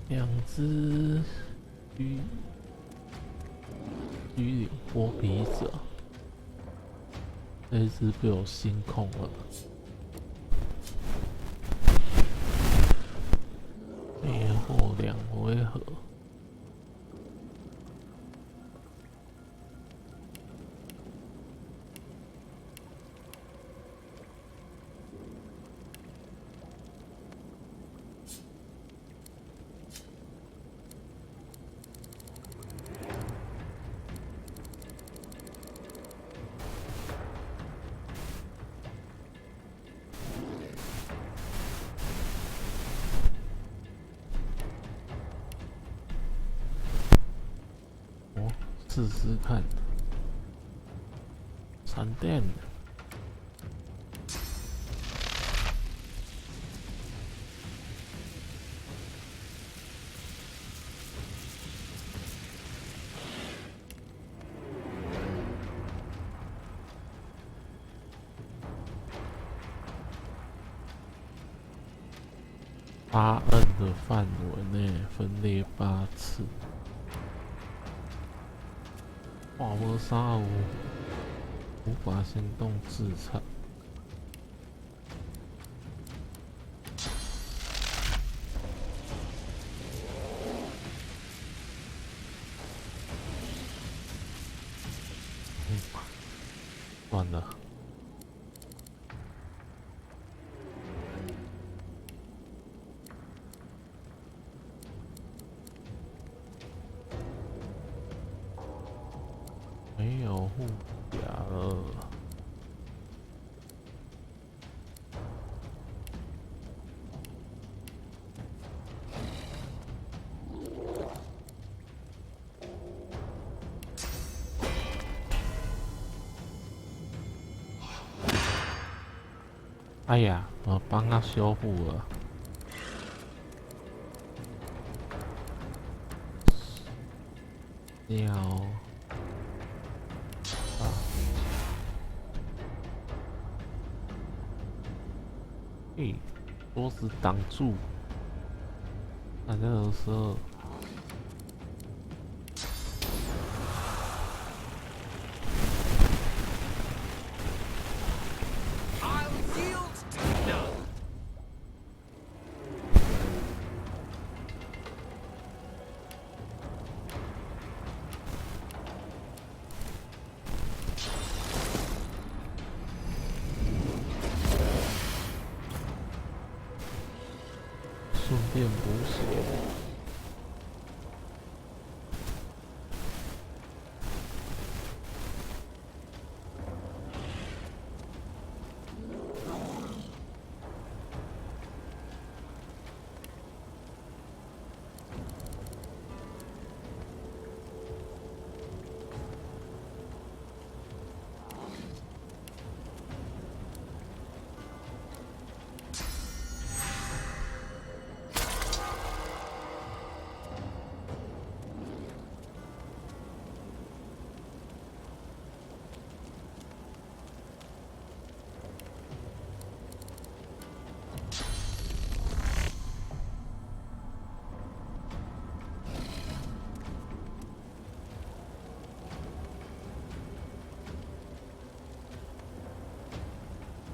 两只鱼鳞剥皮者，这一只被我心控了。灭火2回合。试试看，闪电。8摁的范围内分裂8次。化魔杀无法行动制裁。算了。没有护甲了。哎呀，我帮他修复了。鸟。桌子挡住，那这个时候，顺便补血。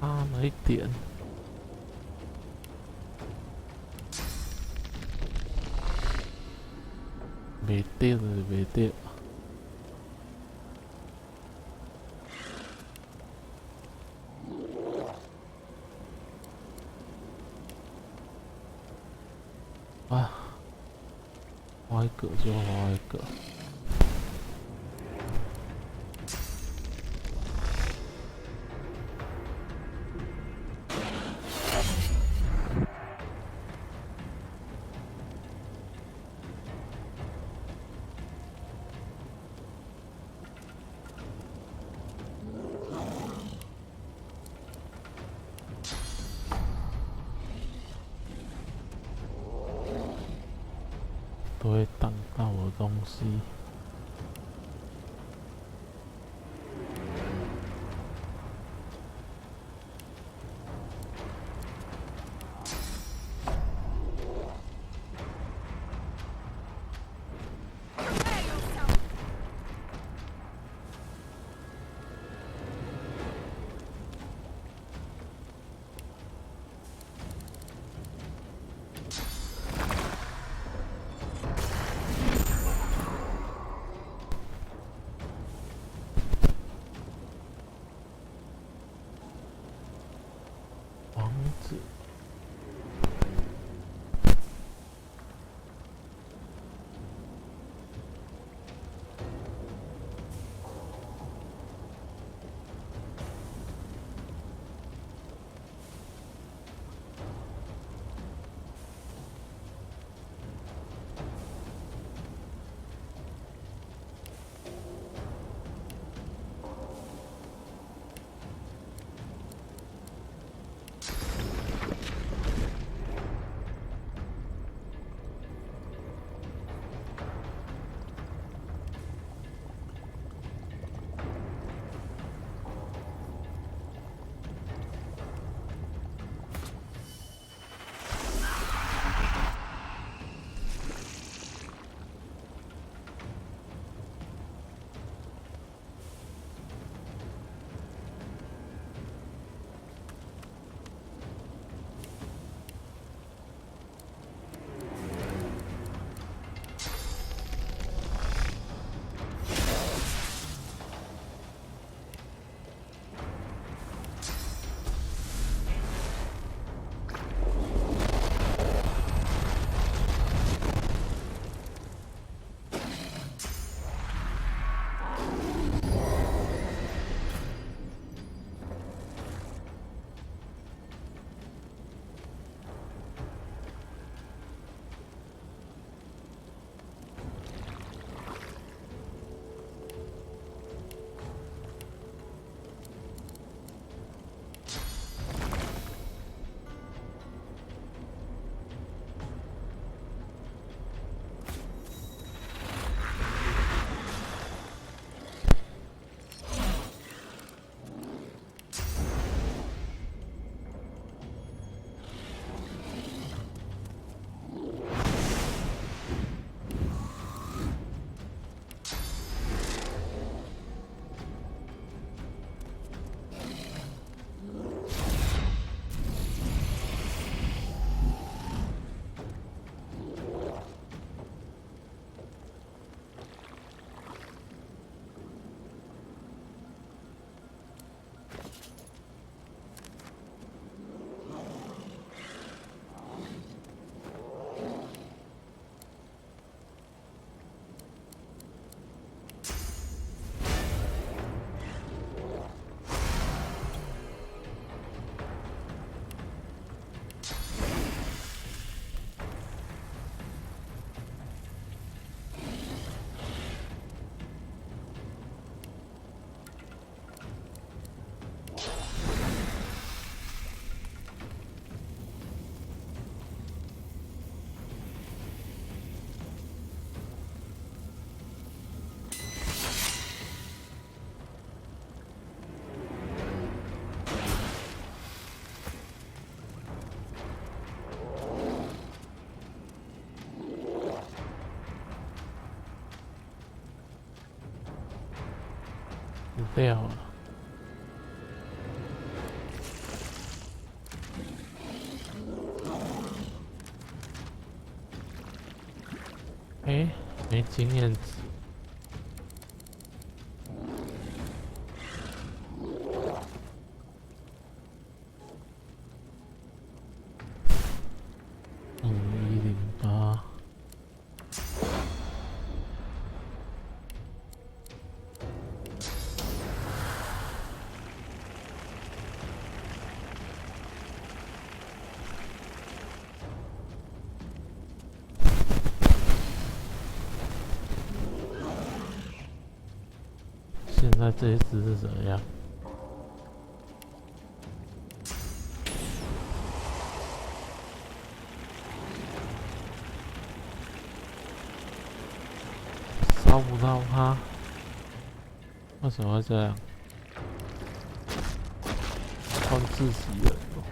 差了一点。没电了，没电。啊，花一个就花一个。都会挡到我的东西。掉了。哎，没经验值。5108。现在这一只是怎么样？烧不到它，为什么会这样？换自己人哦。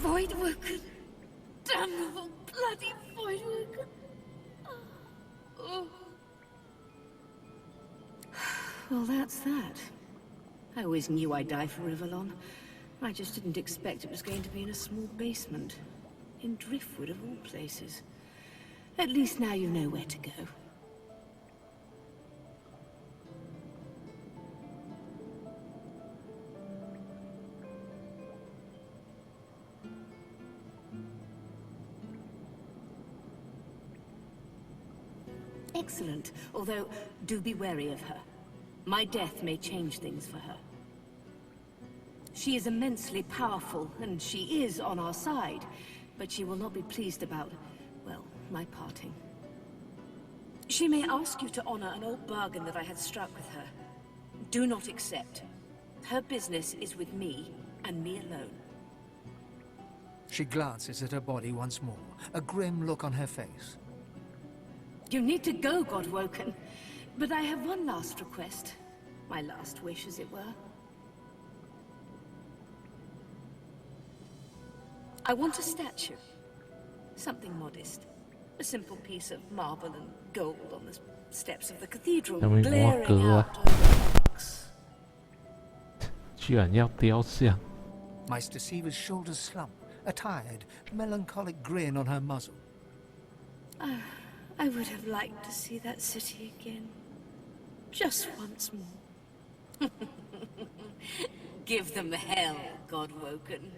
Voidwoken! Damnable bloody Voidwoken! Oh. Well, that's that. I always knew I'd die for Rivellon. I just didn't expect it was going to be in a small basement. In Driftwood, of all places. At least now you know where to go. Excellent, although do be wary of her. My death may change things for her. She is immensely powerful, and she is on our side, but she will not be pleased about, well, my parting. She may ask you to honor an old bargain that I had struck with her. Do not accept. Her business is with me, and me alone. She glances at her body once more, a grim look on her face. You need to go, Godwoken. But I have one last request. My last wish, as it were. I want a statue. Something modest. A simple piece of marble and gold on the steps of the cathedral, glaring out over the rocks. 居然要雕像！ Meister Siever's shoulders slump, a tired, melancholic grin on her muzzle. I would have liked to see that city again. Just once more. Give them hell, Godwoken.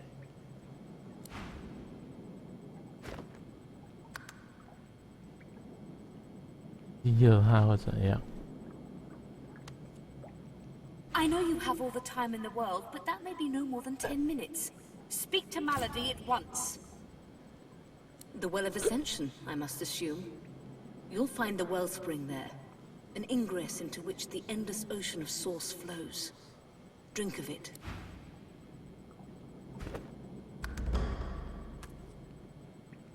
125会怎样？ I know you have all the time in the world, but that may be no more than 10 minutes. Speak to Malady at once. The Well of Ascension, I must assume. You'll find the wellspring there. An ingress into which the endless ocean of source flows. Drink of it.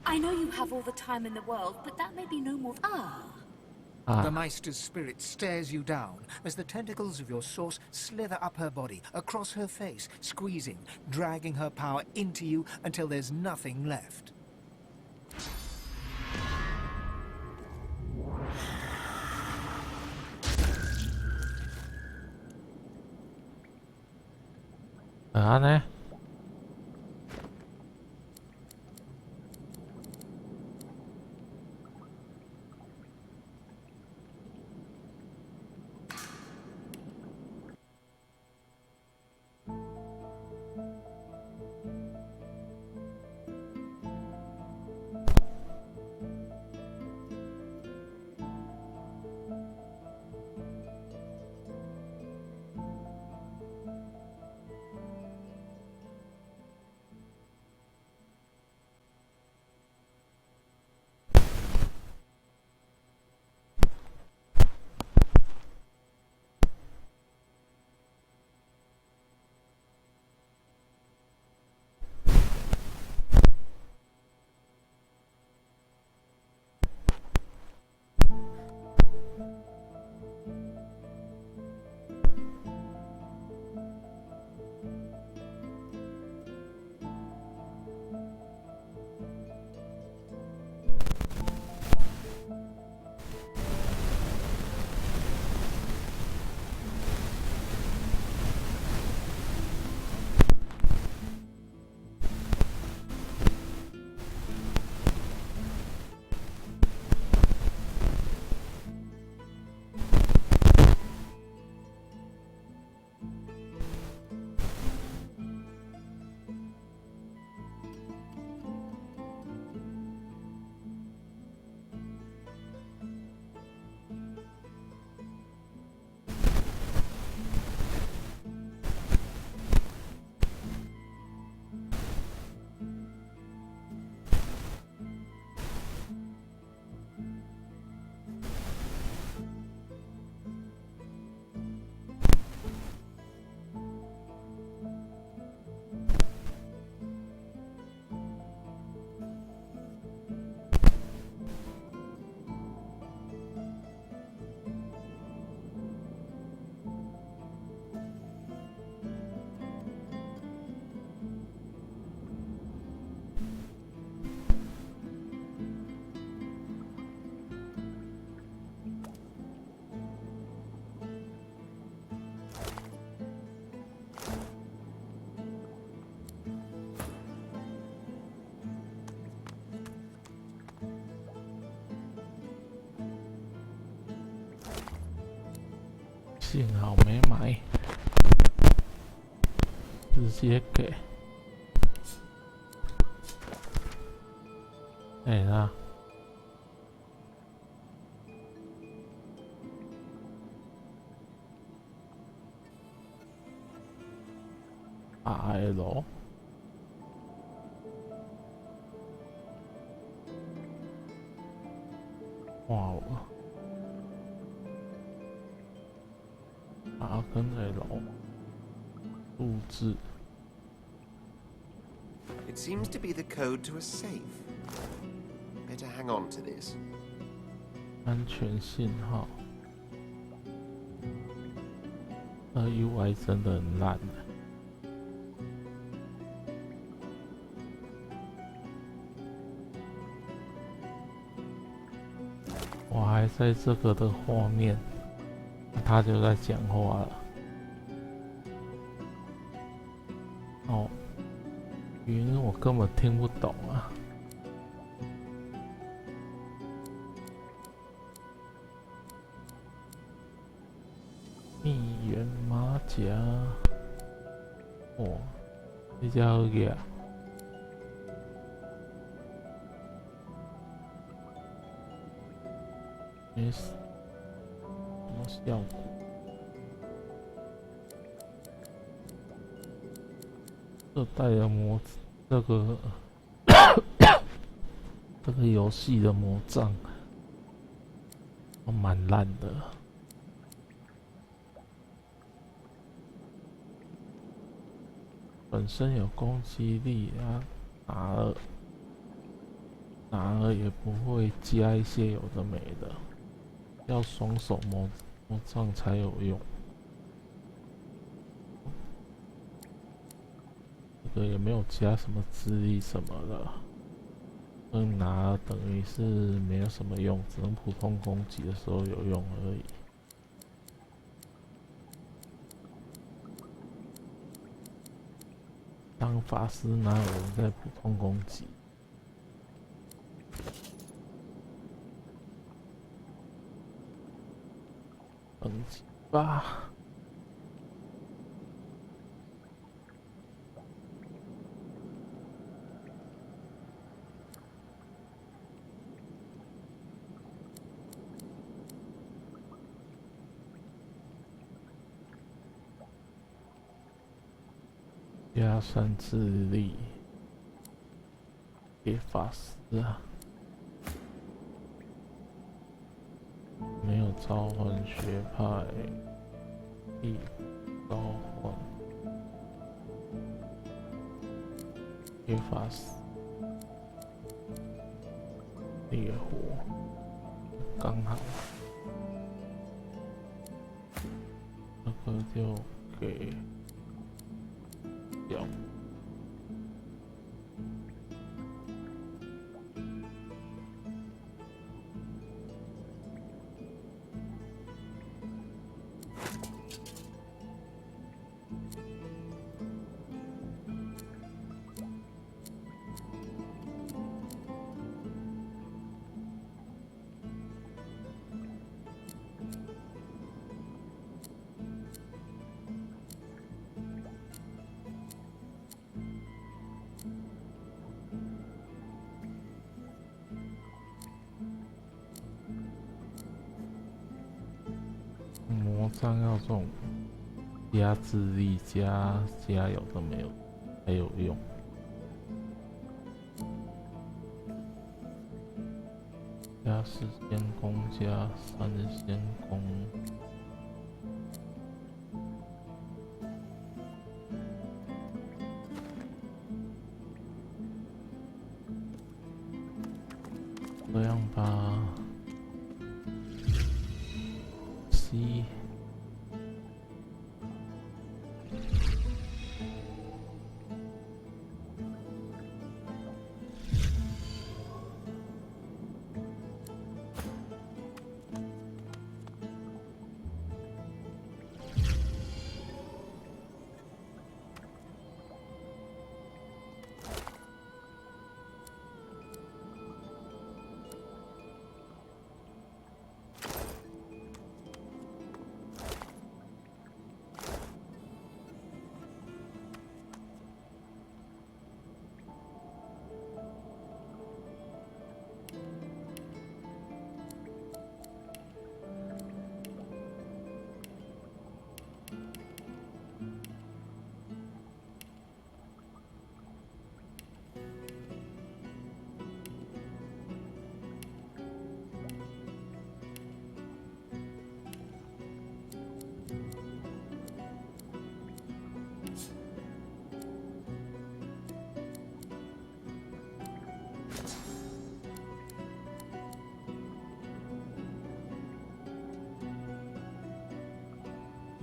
I know you have all the time in the world, but that may be no more... The Meister's spirit stares you down as the tentacles of your source slither up her body, across her face, squeezing, dragging her power into you until there's nothing left.呢？ I 幸好没买，直接给。哎啦。RL， 哇，R 跟 L 数字。It seems to be the code to a safe. Better hang on to this. 安全信号。UI 真的很烂。我还在这个的画面，他就在讲话了。哦，语音我根本听不懂啊。蜜源马甲，哦，这家伙个。没什么效果？这代的这个这个游戏的魔杖，蛮烂的。本身有攻击力啊，拿了也不会加一些有的没的。要双手魔杖才有用，这个也没有加什么智力什么的，拿等于是没有什么用，只能普通攻击的时候有用而已。当法师哪有人在普通攻击？等级吧。加3智力，给法师啊。没有召唤学派，必召唤给法师，烈火刚好，这个就给掉。魔杖要这种加智力加有的没有才有用。加4仙弓加3仙弓。这样吧。C。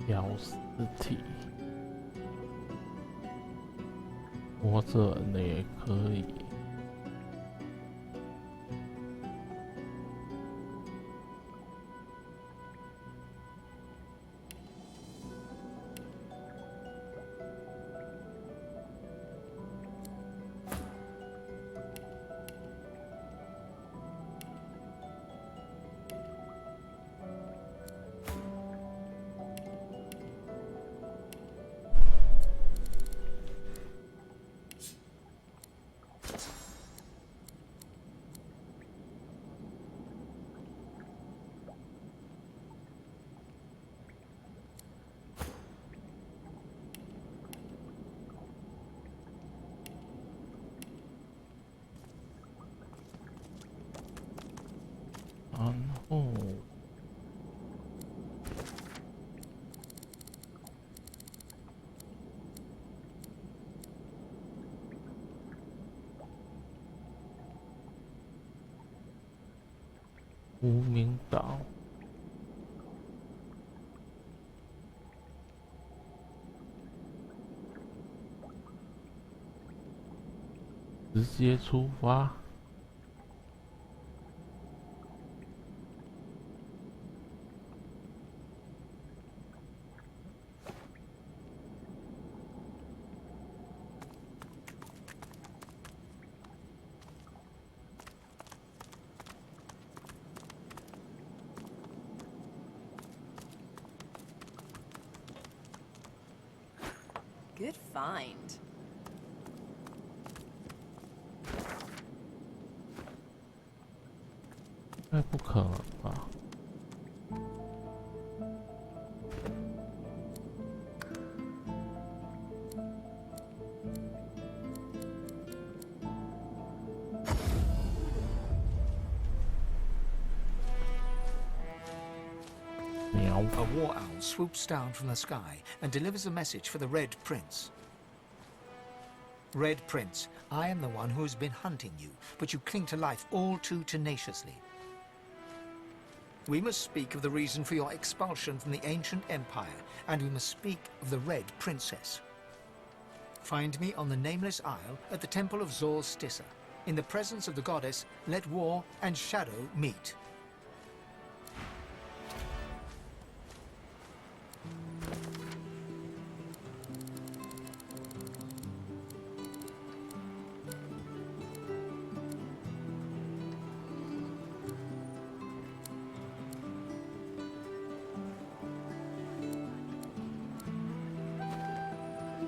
咬尸体，活着人的也可以。然后无名岛，直接出发。Good find. 应该不可能吧？喵！ A war owl swoops down from the sky and delivers a message for the Red Prince. Red Prince, I am the one who has been hunting you, but you cling to life all too tenaciously. We must speak of the reason for your expulsion from the ancient empire, and we must speak of the Red Princess. Find me on the Nameless Isle at the Temple of Zor Stissa. In the presence of the goddess, let war and shadow meet.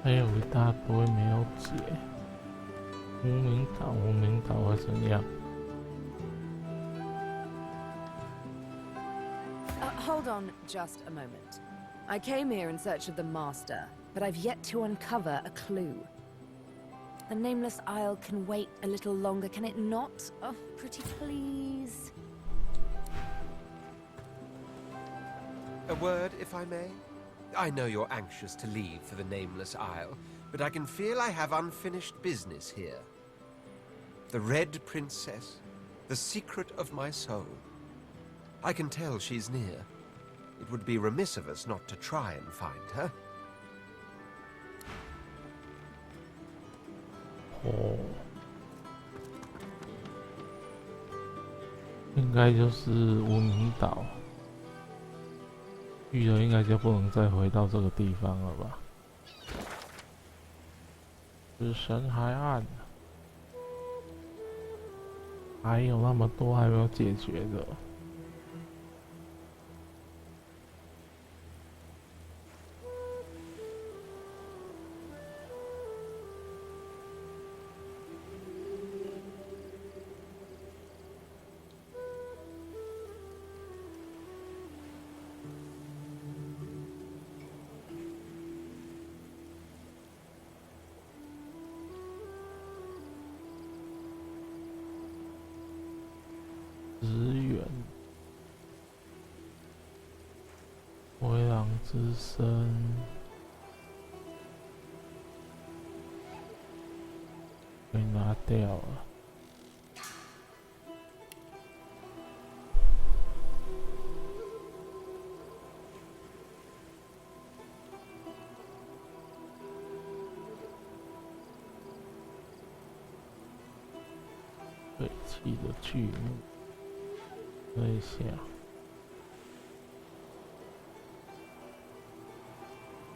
还有一大堆没有解。无名岛，无名岛会怎样？ Hold on just a moment. I came here in search of the Master, but I've yet to uncover a clue. The Nameless Isle can wait a little longer, can it not? Oh, pretty please. A word, if I may? I know you're anxious to leave for the Nameless Isle, but I can feel I have unfinished business here. The Red Princess, the secret of my soul. I can tell she's near. It would be remiss of us not to try and find her. 哦，应该就是无名岛。去了应该就不能再回到这个地方了吧？死神海岸，还有那么多还没有解决的。支援，灰狼之声，被拿掉了。废弃的巨木，这一下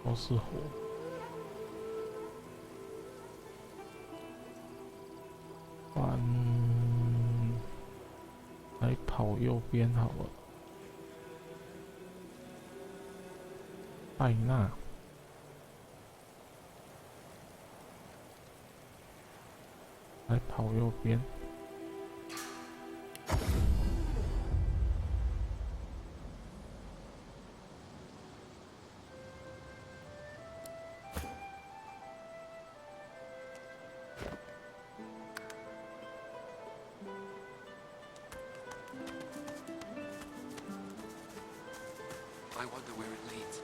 都是火。来跑右边好了。艾娜。来跑右边。I wonder where it leads.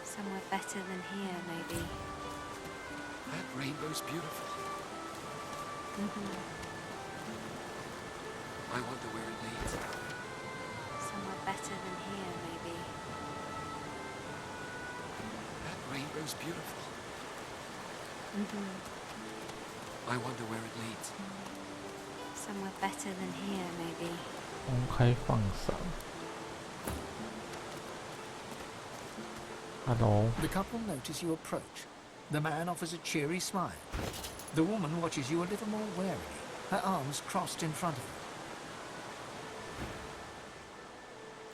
Somewhere better than here, maybe. That rainbow's beautiful. I wonder where it leads. Somewhere better than here, maybe. That rainbow's beautiful. I wonder where it leads. Somewhere better than here, maybe. 公开放闪。Hello. The couple notice you approach. The man offers a cheery smile. The woman watches you a little more warily, her arms crossed in front of her.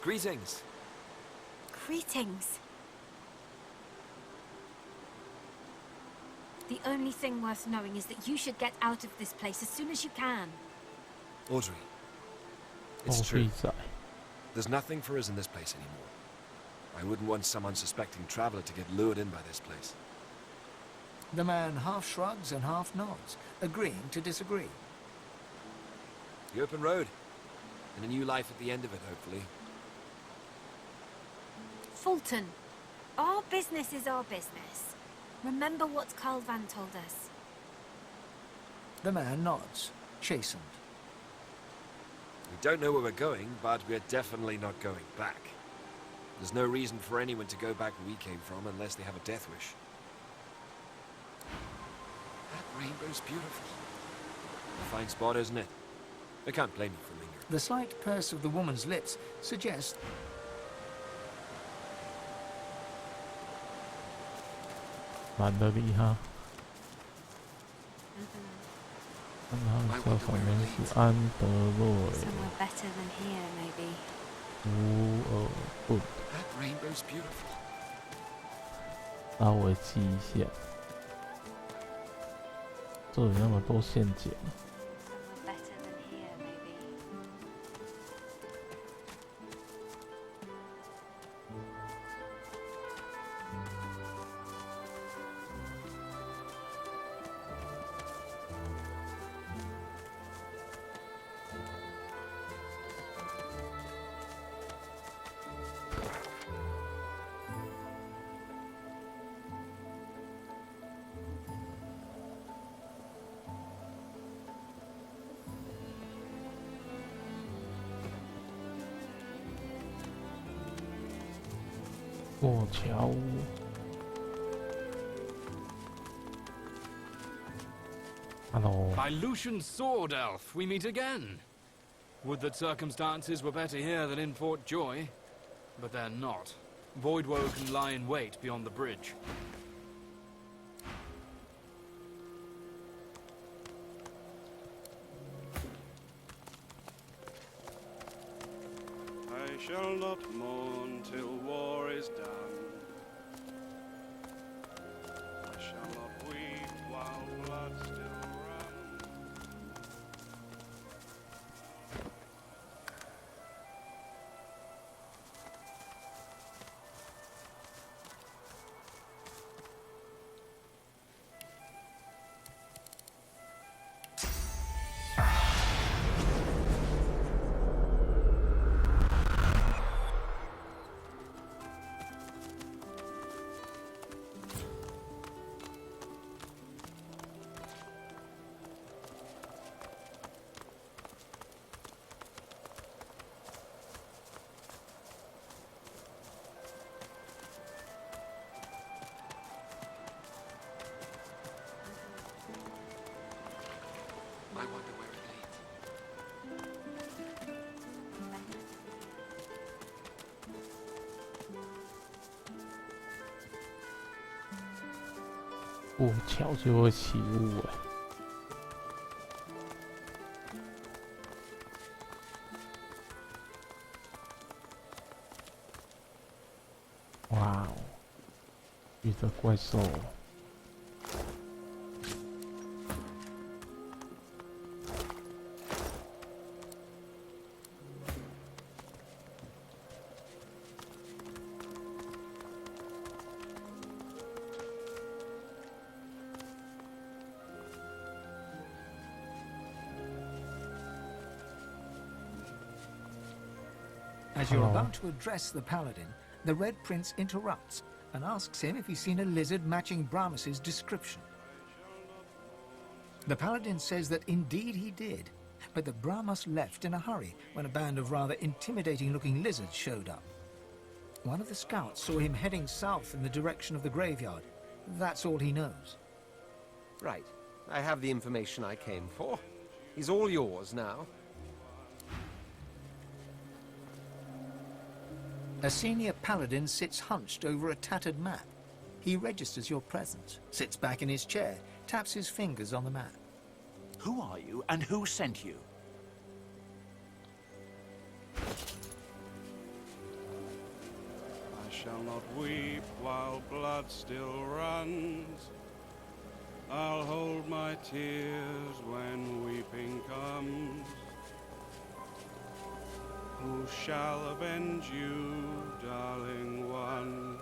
Greetings. Greetings. The only thing worth knowing is that you should get out of this place as soon as you can. Audrey. It's 哦， true. 屁仔。 There's nothing for us in this place anymore. I wouldn't want some unsuspecting traveler to get lured in by this place. The man half shrugs and half nods, agreeing to disagree. The open road. And a new life at the end of it, hopefully. Fulton, our business is our business. Remember what Carl Van told us. The man nods, chastened. We don't know where we're going, but we're definitely not going back. There's no reason for anyone to go back where we came from unless they have a death wish. That rainbow's beautiful. A fine spot, isn't it? I can't blame you for lingering. The slight purse of the woman's lips suggests 蛮的厉害。看他叫什么是安德洛 Somewhere better than here, maybe. 乌尔顿， That rainbow's beautiful. 稍微记一下。这里那么多陷阱。 Somewhere better than here, maybe. 过桥。Hello. By Lucian's sword, Elf, we meet again. Would that circumstances were better here than in Fort Joy, but they're not. Voidwoe can lie in wait beyond the bridge. I shall not mourn till war is done. I shall not weep while blood still runs. 过桥就会起雾哎。哇哦，遇到怪兽了。As you're Hello. about to address the paladin, the Red Prince interrupts and asks him if he's seen a lizard matching Bramus's description. The paladin says that indeed he did, but that Bramus left in a hurry when a band of rather intimidating-looking lizards showed up. One of the scouts saw him heading south in the direction of the graveyard. That's all he knows. Right. I have the information I came for. He's all yours now. A senior paladin sits hunched over a tattered map. He registers your presence, sits back in his chair, taps his fingers on the map. Who are you, and who sent you? I shall not weep while blood still runs. I'll hold my tears when weeping comes. Who shall avenge you, darling one?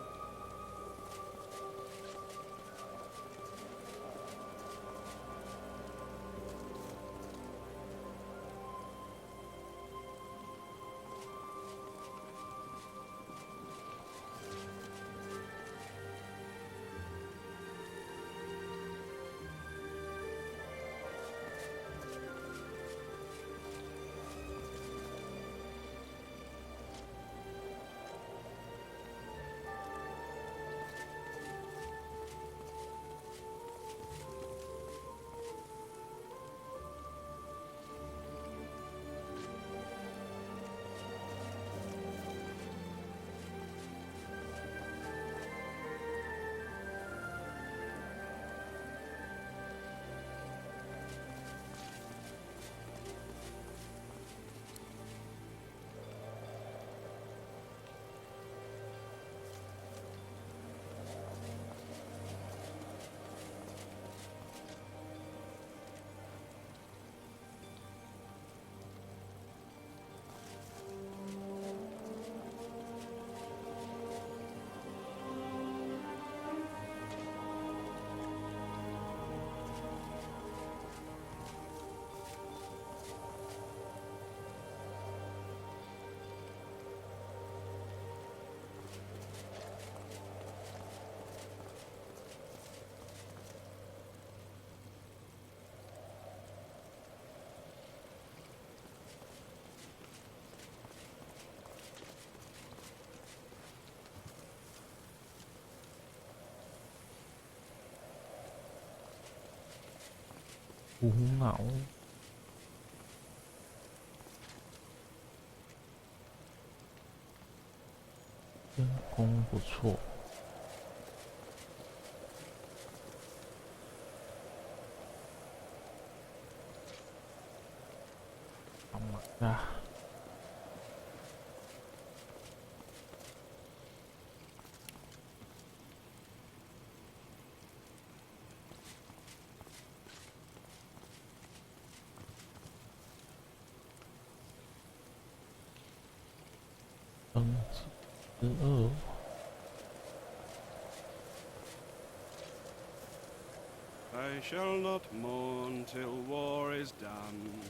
无脑。天空不错。Oh my god。升级12。I shall not mourn till war is done.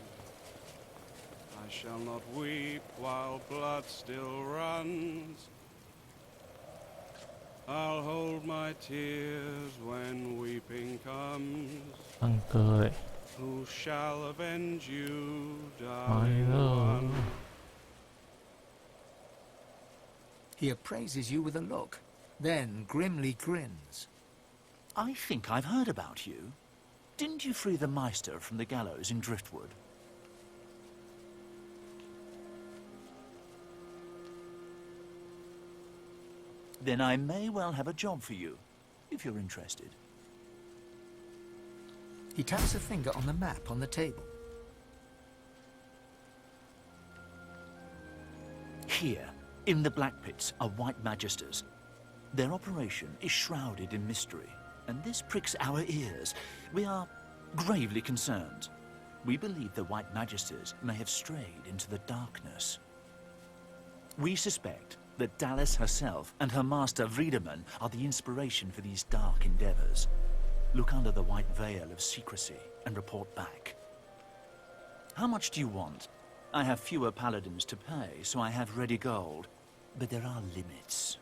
I shall not weep while blood still runs. I'll hold my tears when weeping comes. 唱歌嘞。 Who shall avenge you, 来 darling 了。 one? He appraises you with a look, then grimly grins. I think I've heard about you. Didn't you free the Meister from the gallows in Driftwood? Then I may well have a job for you, if you're interested. He taps a finger on the map on the table. Here, in the Black Pits, are White Magisters. Their operation is shrouded in mystery, and this pricks our ears. We are gravely concerned. We believe the White Magisters may have strayed into the darkness. We suspect that Dallas herself and her master Vriedemann are the inspiration for these dark endeavors. Look under the white veil of secrecy and report back. How much do you want? I have fewer paladins to pay, so I have ready gold. But there are limits.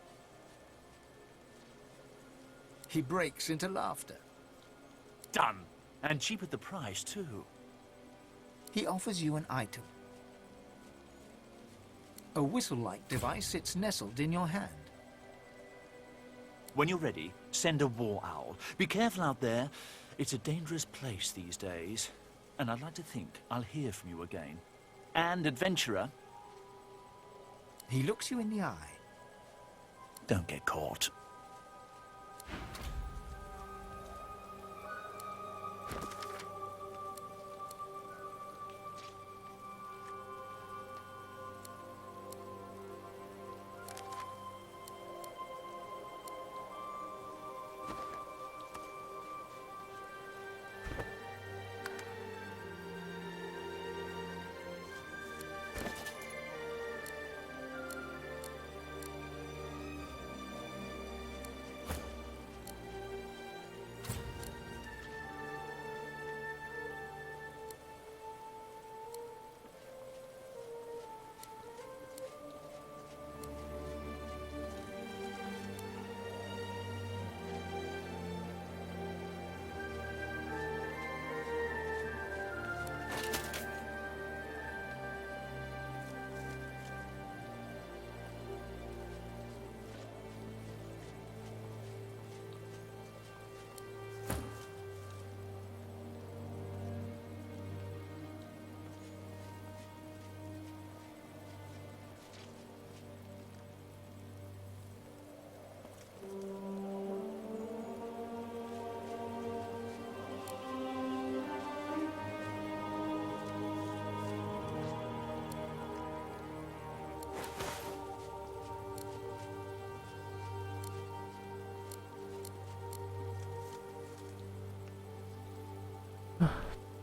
He breaks into laughter. Done! And cheap at the price, too. He offers you an item. A whistle-like device sits nestled in your hand. When you're ready, send a war owl. Be careful out there. It's a dangerous place these days. And I'd like to think I'll hear from you again. And, adventurer... He looks you in the eye. Don't get caught.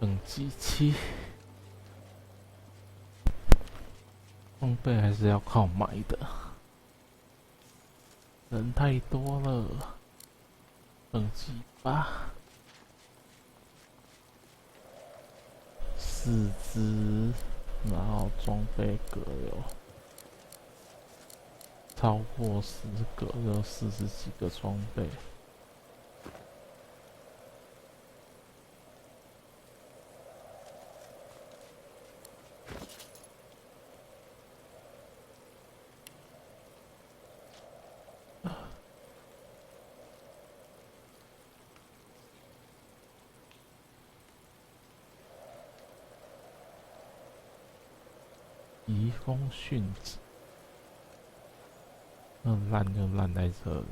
等机器装备还是要靠买的，人太多了，等机吧。4只，然后装备格有超过10个，有40几个装备。移风迅疾，那烂就烂在这里。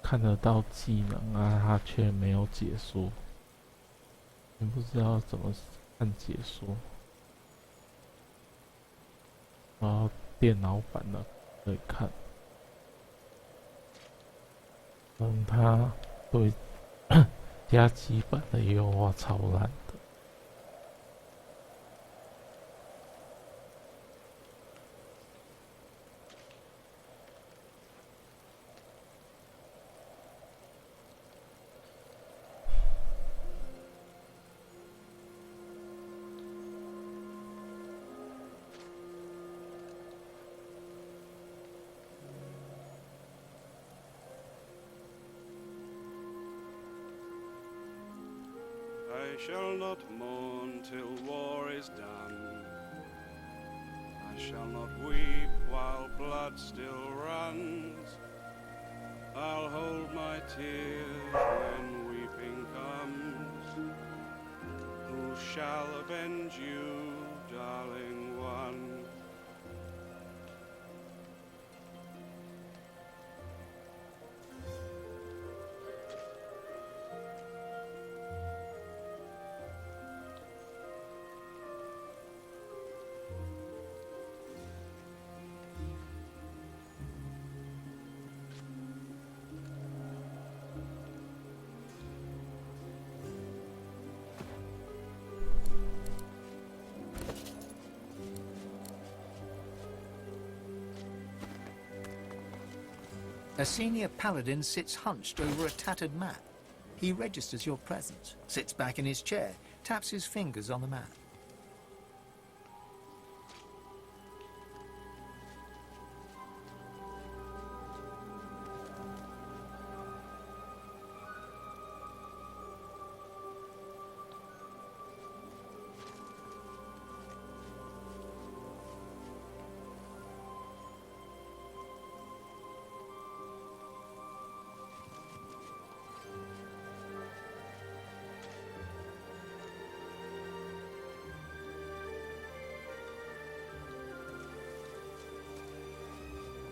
看得到技能啊，它却没有解说，也不知道怎么看解说。然后电脑版的可以看，它对加基版的优化超烂的。I shall not mourn till war is done. I shall not weep while blood still runs. I'll hold my tears when weeping comes. Who shall avenge you, darling one? A senior paladin sits hunched over a tattered map. He registers your presence, sits back in his chair, taps his fingers on the map.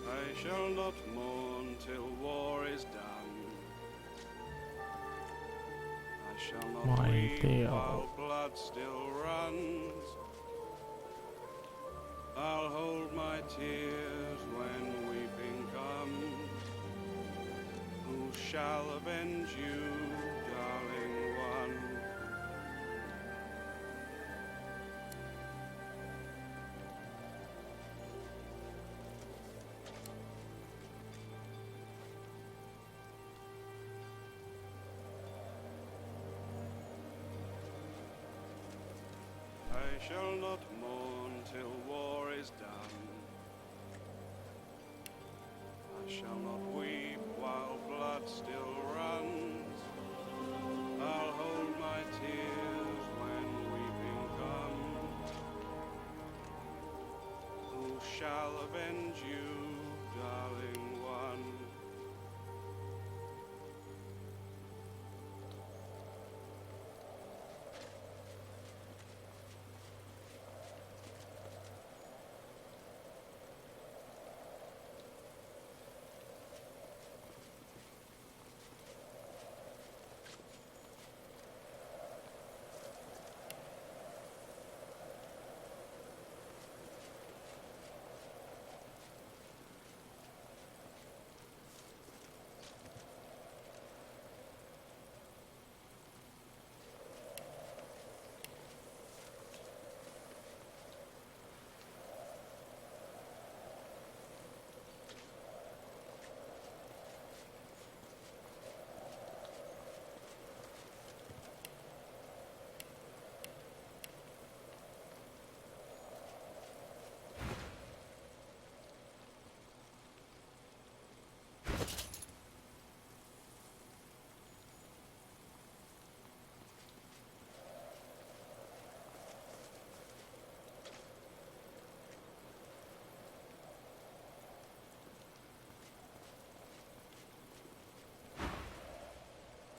I shall not mourn till war is done. I shall not My weep dear. while blood still runs. I'll hold my tears when weeping comes. Who shall avenge you, darling one? I shall not mourn till war is done. I shall not weep while blood still runs. I'll hold my tears when weeping comes. Who shall avenge you, darling one?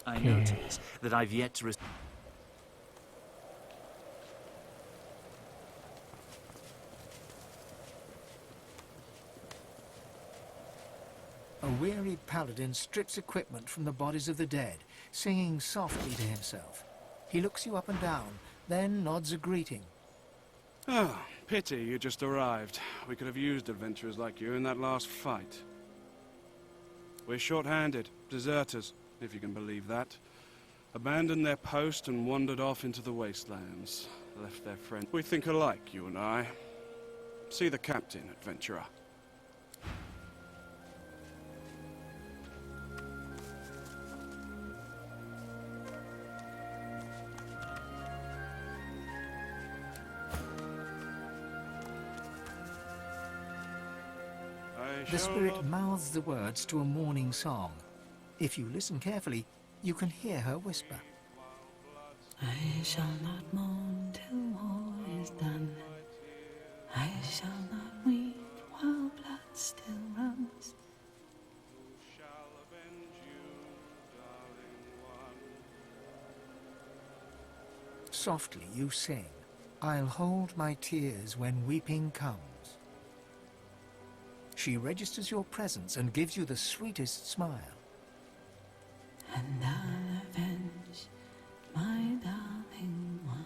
I notice that I've yet to... A weary paladin strips equipment from the bodies of the dead, singing softly to himself. He looks you up and down, then nods a greeting. Oh, pity you just arrived. We could have used adventurers like you in that last fight. We're short-handed, deserters, if you can believe that. Abandoned their post and wandered off into the wastelands. Left their friend. We think alike, you and I. See the captain, adventurer. The spirit mouths the words to a mourning song. If you listen carefully, you can hear her whisper. I shall not mourn till war is done. I shall not weep while blood still runs. Softly you sing, I'll hold my tears when weeping comes. She registers your presence and gives you the sweetest smile. And I'll avenge my darling one.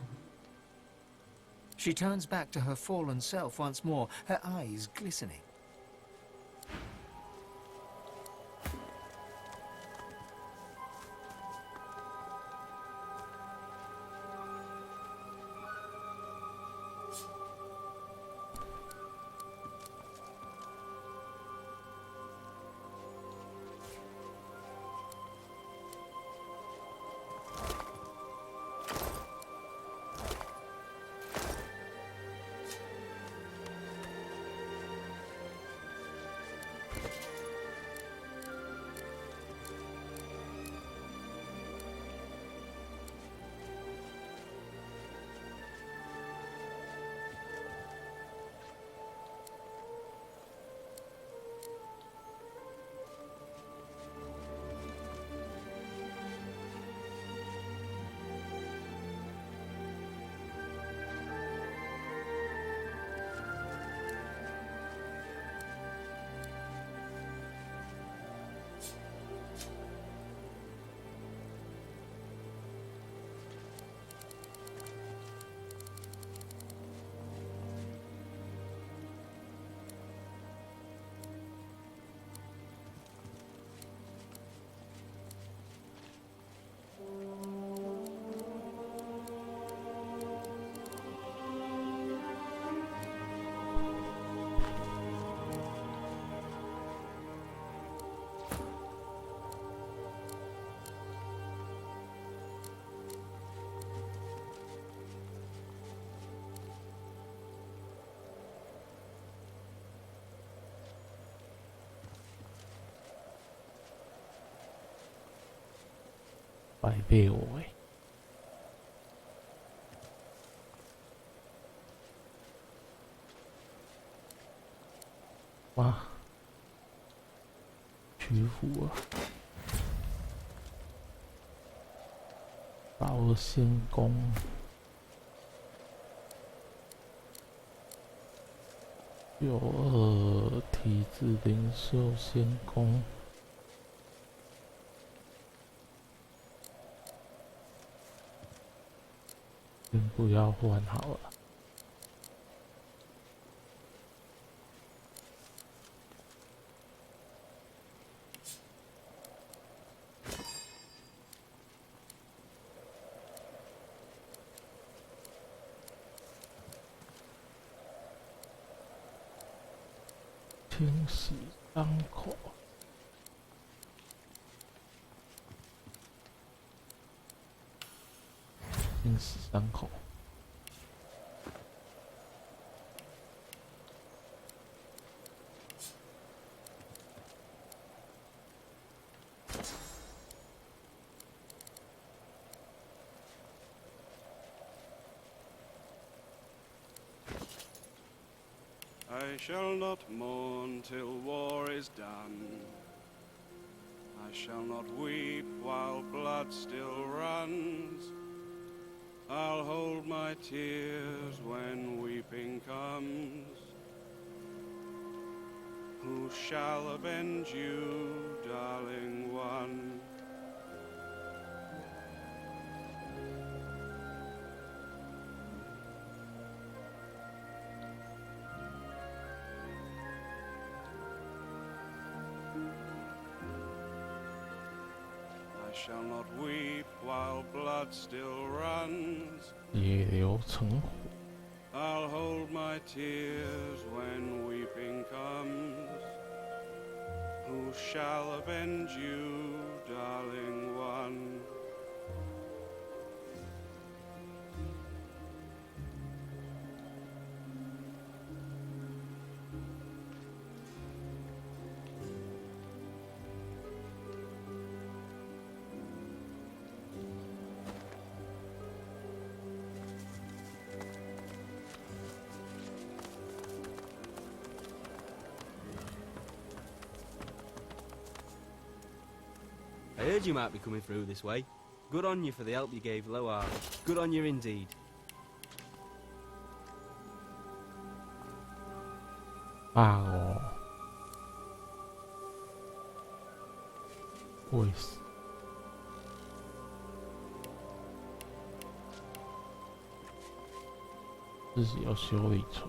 She turns back to her fallen self once more, her eyes glistening. 白六哎，哇，屈服了，保仙宫。92体质灵兽仙宫，先不要换好了。清洗伤口，清洗伤口。I shall not mourn till war is done. I shall not weep while blood still runs. I'll hold my tears when weeping comes. Who shall avenge you, darling one? I shall not weep while blood still runs. 血流成河。 I'll hold my tears when weeping comes. Who shall avenge you, darling one? I heard you might be coming through this way. Good on you for the help you gave Loar. Good on you indeed.哦，会死。自己要修理出。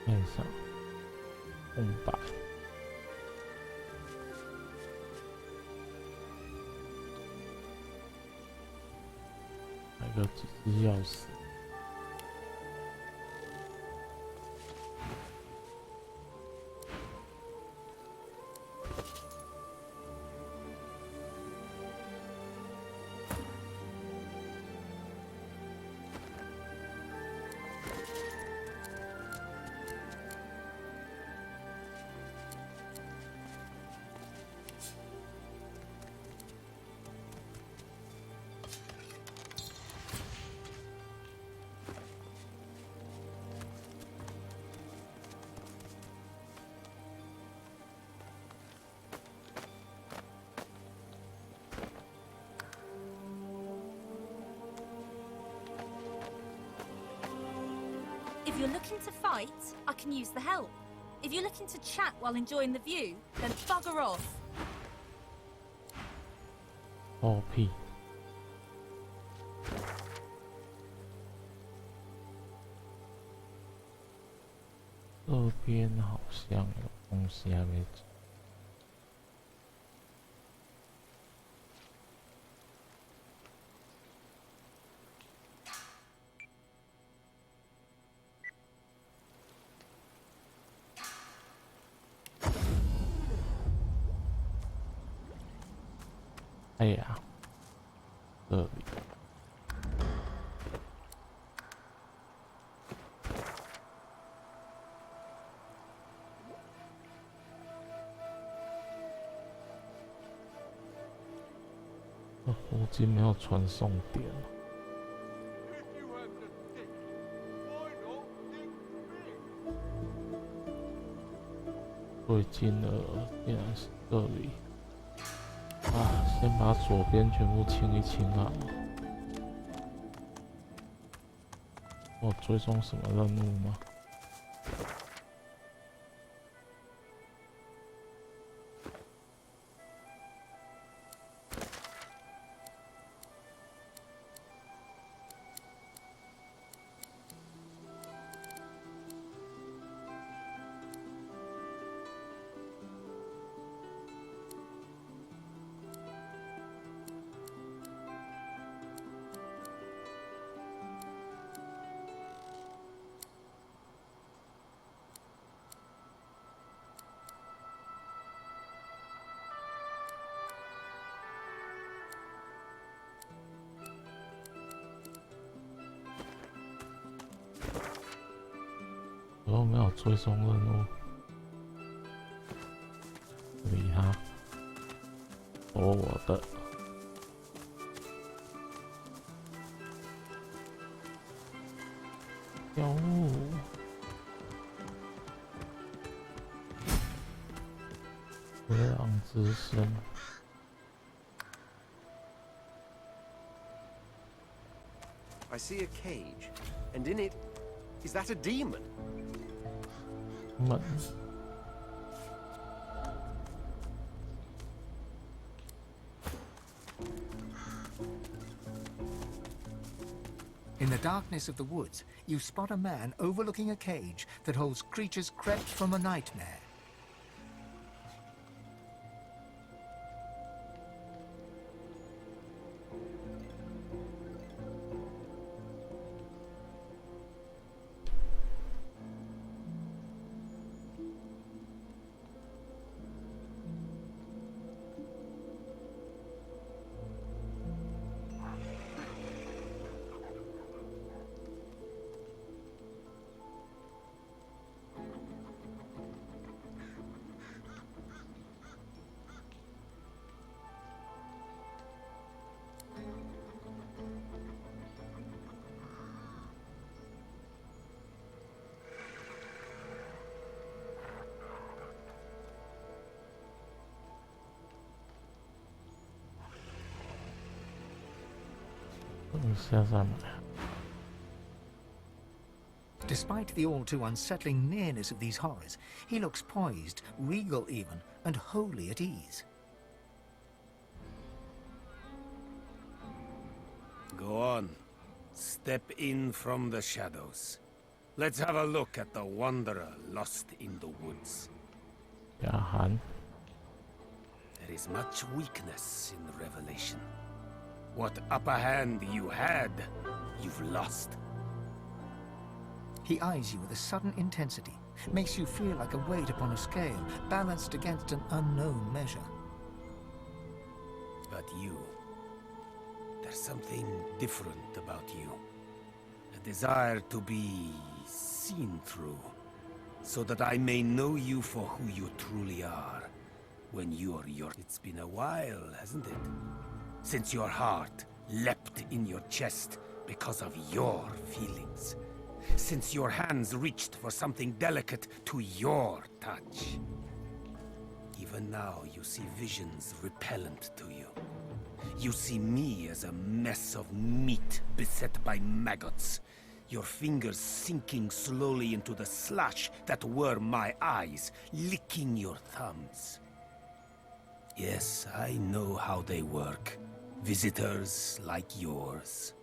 面上空白。买个几只钥匙。 If you're looking to fight, I can use the help. If you're looking to chat while enjoying the view, then bugger off. 放屁！这边好像有东西还没走。 哎呀，这里附近没有传送点。最近的竟然是这里啊！先把左边全部清一清啊！我追踪什么任务吗？我没有追踪任务，理他，我的。药物，回廊之声。I see a cage, and in it, is that a demon? 门。In the darkness of the woods, you spot a man overlooking a cage that holds creatures crept from a nightmare. Despite the all too unsettling nearness of these horrors, he looks poised, regal even, and wholly at ease. Go on. Step in from the shadows. Let's have a look at the wanderer lost in the woods. Jahan. There is much weakness in the revelation. What upper hand you had, you've lost. He eyes you with a sudden intensity, makes you feel like a weight upon a scale, balanced against an unknown measure. But you... there's something different about you. A desire to be seen through, so that I may know you for who you truly are, when you're your... It's been a while, hasn't it? Since your heart leapt in your chest because of your feelings. Since your hands reached for something delicate to your touch. Even now you see visions repellent to you. You see me as a mess of meat beset by maggots. Your fingers sinking slowly into the slash that were my eyes, licking your thumbs. Yes, I know how they work. Visitors like yours.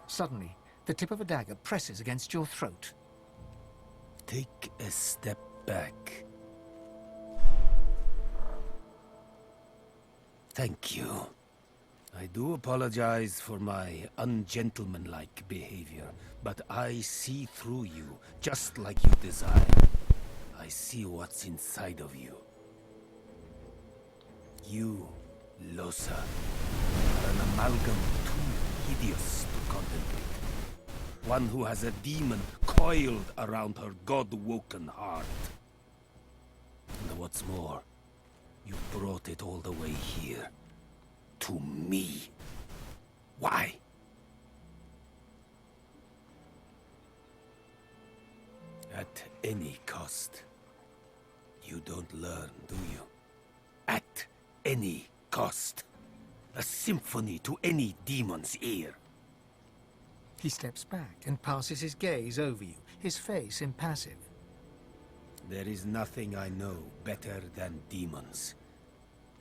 Suddenly, the tip of a dagger presses against your throat. Take a step back. Thank you. I do apologize for my ungentlemanlike behavior, but I see through you, just like you desire. I see what's inside of you. You, Losa, are an amalgam too hideous to contemplate. One who has a demon coiled around her god-woken heart. And what's more, you brought it all the way here. To me. Why? At any cost. You don't learn, do you? At any cost. A symphony to any demon's ear. He steps back and passes his gaze over you, his face impassive. There is nothing I know better than demons.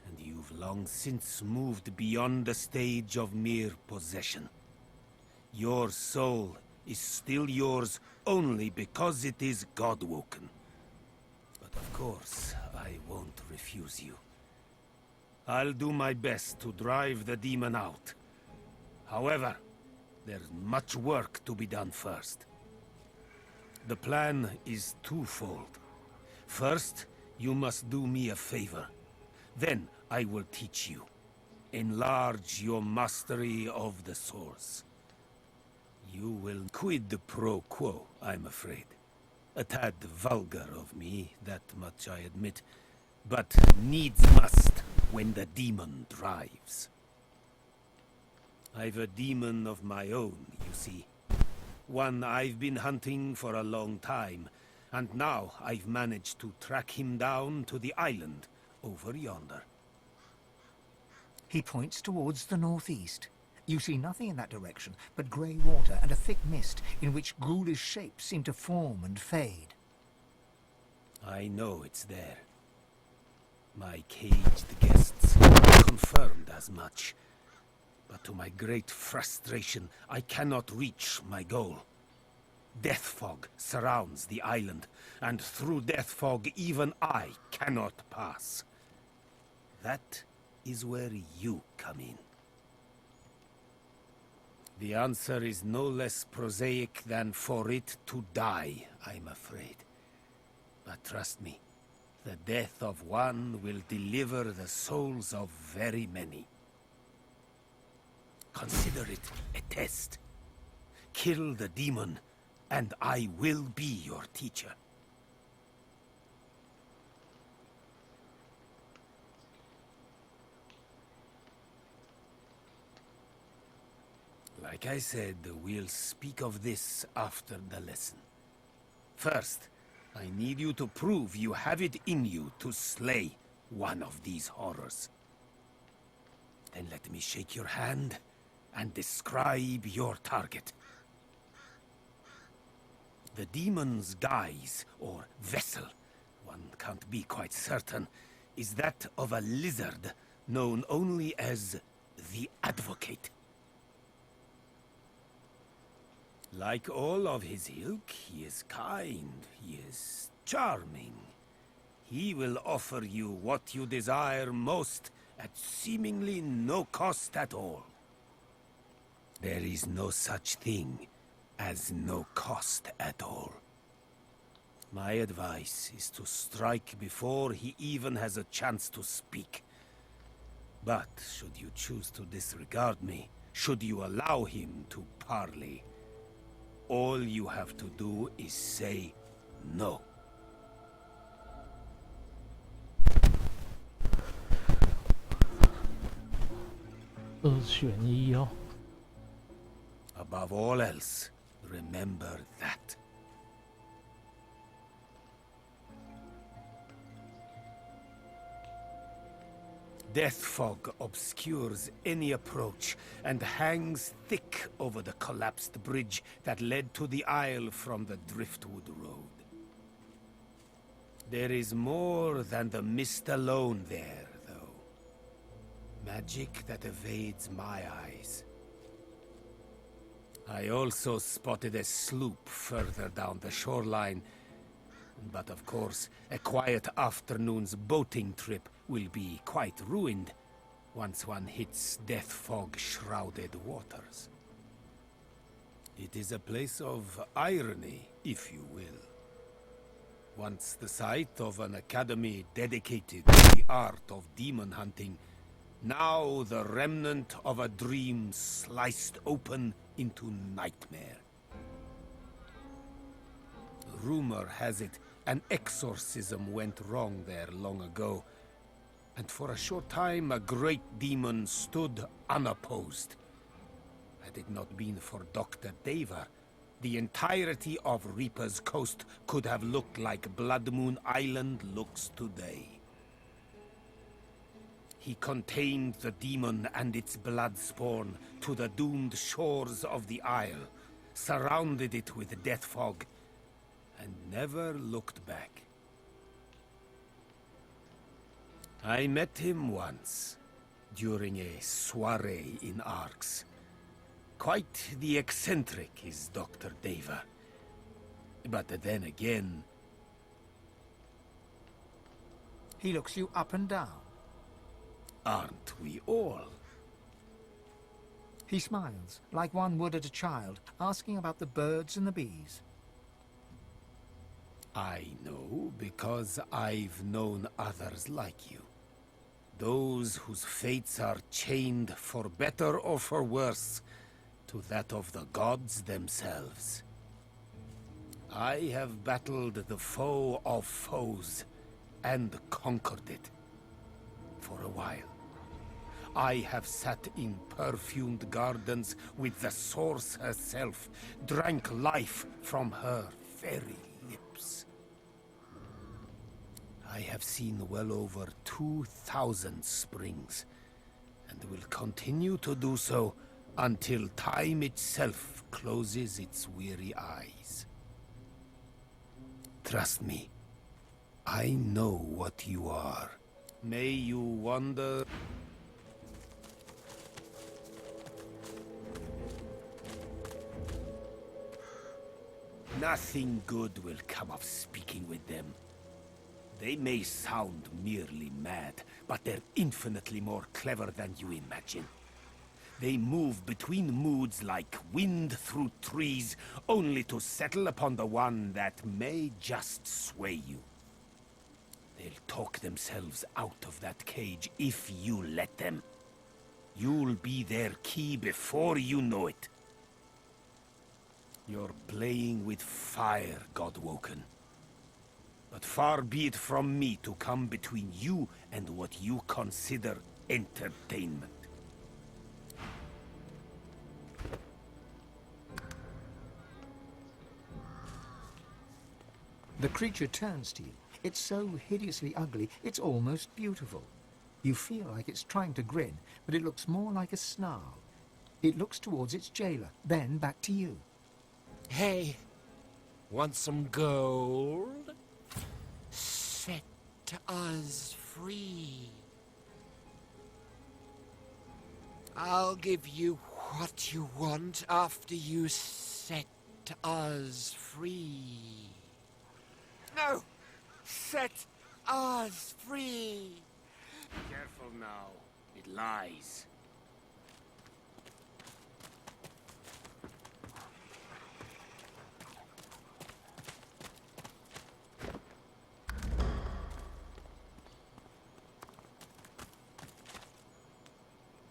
And you've long since moved beyond the stage of mere possession. Your soul is still yours only because it is God-woken. But of course, I won't refuse you. I'll do my best to drive the demon out. However, there's much work to be done first. The plan is twofold. First, you must do me a favor. Then I will teach you. Enlarge your mastery of the source. You will quid pro quo, I'm afraid. A tad vulgar of me, that much I admit. But needs must when the demon drives. I've a demon of my own, you see. One I've been hunting for a long time, and now I've managed to track him down to the island over yonder. He points towards the northeast. You see nothing in that direction but grey water and a thick mist in which ghoulish shapes seem to form and fade. I know it's there. My caged guests confirmed as much. But to my great frustration, I cannot reach my goal. Death fog surrounds the island, and through death fog even I cannot pass. That is where you come in. The answer is no less prosaic than for it to die, I'm afraid. But trust me, the death of one will deliver the souls of very many. Consider it a test. Kill the demon, and I will be your teacher. Like I said, we'll speak of this after the lesson. First, I need you to prove you have it in you to slay one of these horrors. Then let me shake your hand and describe your target. The demon's guise, or vessel, one can't be quite certain, is that of a lizard known only as the Advocate. Like all of his ilk, he is kind, he is charming. He will offer you what you desire most at seemingly no cost at all. There is no such thing as no cost at all. My advice is to strike before he even has a chance to speak. But should you choose to disregard me, should you allow him to parley, all you have to do is say no. Above all else, remember that. Death fog obscures any approach and hangs thick over the collapsed bridge that led to the isle from the Driftwood Road. There is more than the mist alone there, though. Magic that evades my eyes. I also spotted a sloop further down the shoreline. But of course, a quiet afternoon's boating trip will be quite ruined once one hits death fog-shrouded waters. It is a place of irony, if you will. Once the site of an academy dedicated to the art of demon hunting, now the remnant of a dream sliced open into nightmare. Rumor has it an exorcism went wrong there long ago, and for a short time a great demon stood unopposed. Had it not been for Dr. Deva, the entirety of Reaper's Coast could have looked like Blood Moon Island looks today. He contained the demon and its blood spawn to the doomed shores of the Isle, surrounded it with death fog, and never looked back. I met him once, during a soiree in Arx. Quite the eccentric is Dr. Deva. But then again... He looks you up and down. Aren't we all? He smiles, like one would at a child, asking about the birds and the bees. I know because I've known others like you. Those whose fates are chained, for better or for worse, to that of the gods themselves. I have battled the foe of foes, and conquered it. For a while. I have sat in perfumed gardens with the source herself, drank life from her very lips. I have seen well over 2,000 springs, and will continue to do so until time itself closes its weary eyes. Trust me, I know what you are. May you wander... Nothing good will come of speaking with them. They may sound merely mad, but they're infinitely more clever than you imagine. They move between moods like wind through trees, only to settle upon the one that may just sway you. They'll talk themselves out of that cage if you let them. You'll be their key before you know it. You're playing with fire, Godwoken. But far be it from me to come between you and what you consider entertainment. The creature turns to you. It's so hideously ugly, it's almost beautiful. You feel like it's trying to grin, but it looks more like a snarl. It looks towards its jailer, then back to you. Hey, want some gold? Set us free. I'll give you what you want after you set us free. No! Set us free! Careful now. It lies.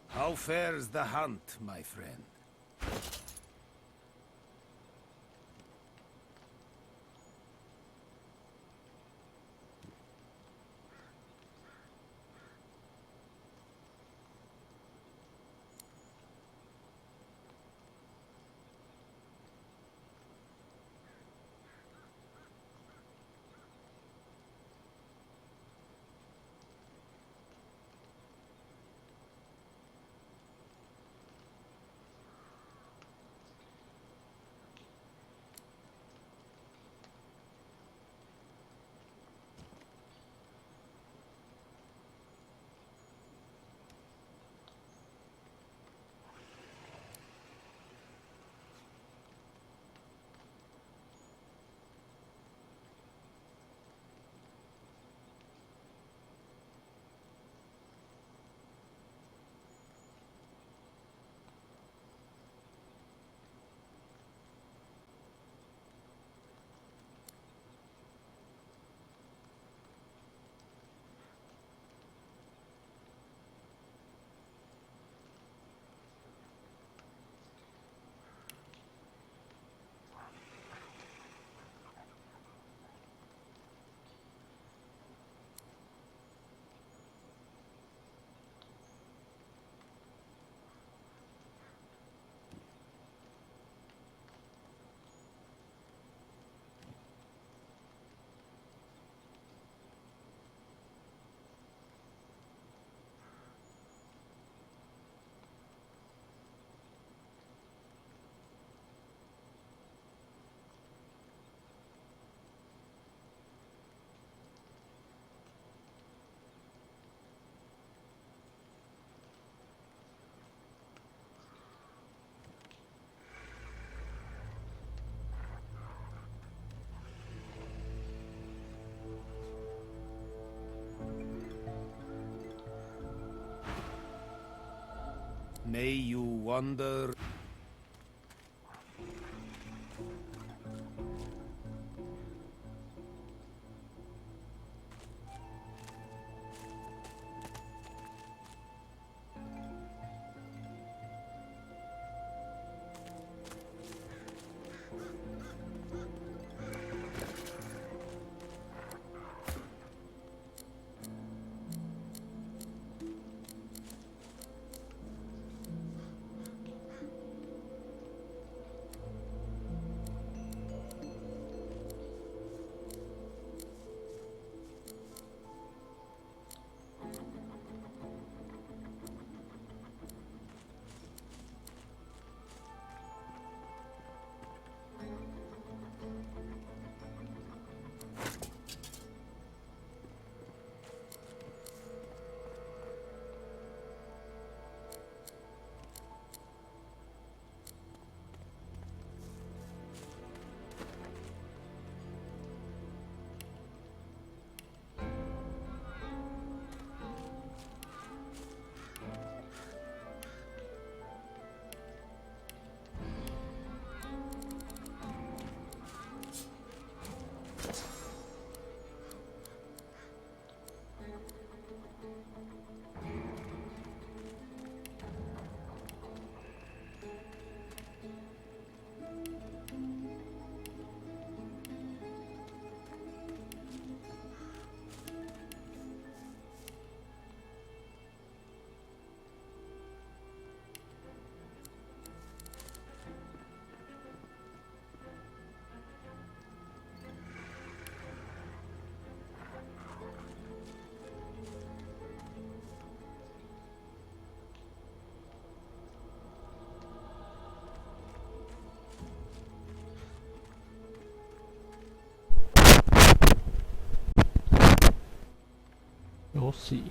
How fares the hunt, my friend? May you wander.游戏。